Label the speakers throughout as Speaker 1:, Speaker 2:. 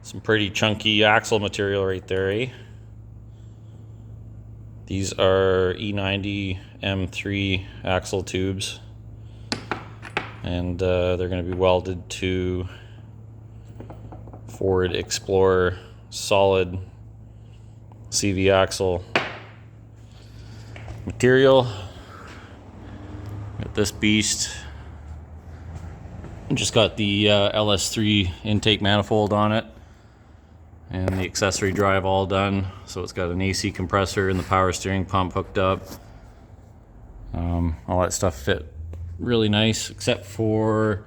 Speaker 1: Some pretty chunky axle material right there, eh? These are E90 M3 axle tubes, and they're going to be welded to Ford Explorer solid CV axle material. Got this beast. Just got the LS3 intake manifold on it, and the accessory drive all done. So it's got an AC compressor and the power steering pump hooked up. All that stuff fit really nice, except for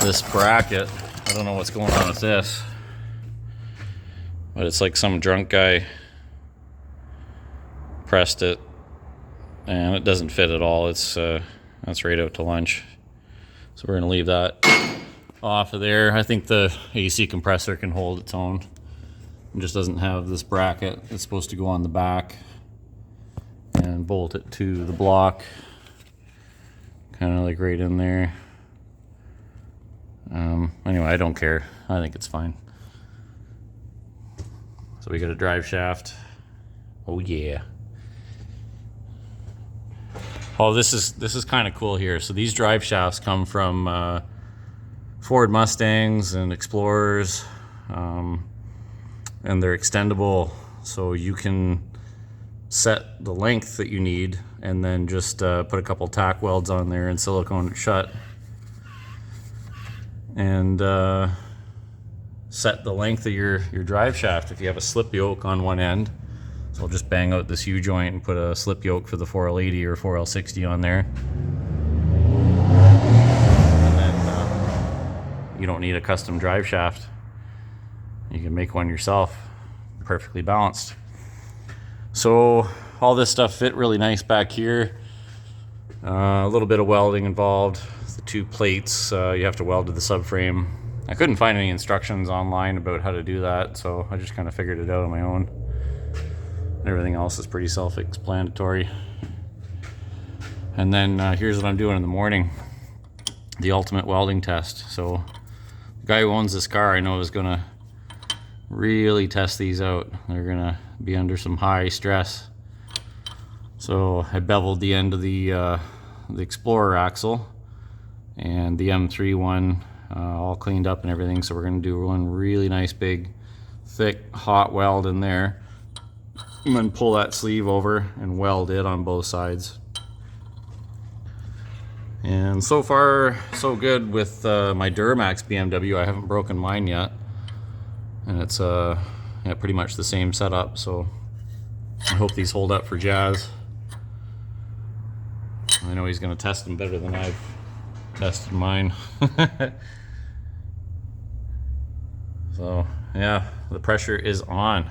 Speaker 1: this bracket. I don't know what's going on with this, but it's like some drunk guy pressed it and it doesn't fit at all. That's right out to lunch. So we're gonna leave that off of there. I think the AC compressor can hold its own. It just doesn't have this bracket. It's supposed to go on the back and bolt it to the block, kind of like right in there. Anyway, I don't care. I think it's fine. So we got a drive shaft. Oh yeah. Oh, this is kind of cool here. So these drive shafts come from Ford Mustangs and Explorers, and they're extendable, so you can set the length that you need and then just put a couple tack welds on there and silicone it shut, and set the length of your drive shaft. If you have a slip yoke on one end, so I'll just bang out this U-joint and put a slip yoke for the 4L80 or 4L60 on there. And then you don't need a custom drive shaft. You can make one yourself, perfectly balanced. So all this stuff fit really nice back here. A little bit of welding involved. The two plates you have to weld to the subframe. I couldn't find any instructions online about how to do that, so I just kind of figured it out on my own. Everything else is pretty self-explanatory. And then here's what I'm doing in the morning. The ultimate welding test. So the guy who owns this car, I know, is gonna really test these out. They're gonna be under some high stress. So I beveled the end of the Explorer axle and the M3 one, all cleaned up and everything. So we're gonna do one really nice big thick hot weld in there, and then pull that sleeve over and weld it on both sides. And so far so good with my Duramax BMW. I haven't broken mine yet, and it's yeah, pretty much the same setup, so I hope these hold up for Jazz. I know he's going to test them better than I've tested mine. So yeah, the pressure is on.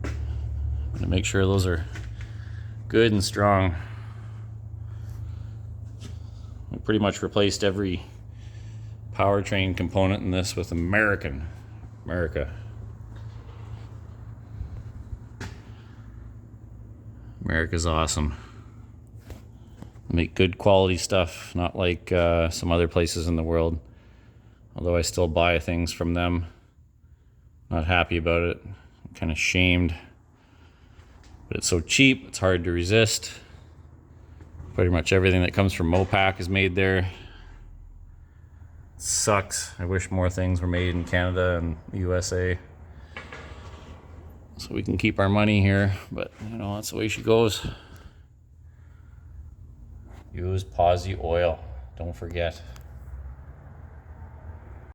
Speaker 1: I'm going to make sure those are good and strong. We pretty much replaced every powertrain component in this with America. America's awesome. Make good quality stuff, not like some other places in the world. Although I still buy things from them. Not happy about it. I'm kind of shamed. But it's so cheap, it's hard to resist. Pretty much everything that comes from Mopac is made there. Sucks. I wish more things were made in Canada and the USA, so we can keep our money here, but you know, that's the way she goes. Use Posy oil, don't forget.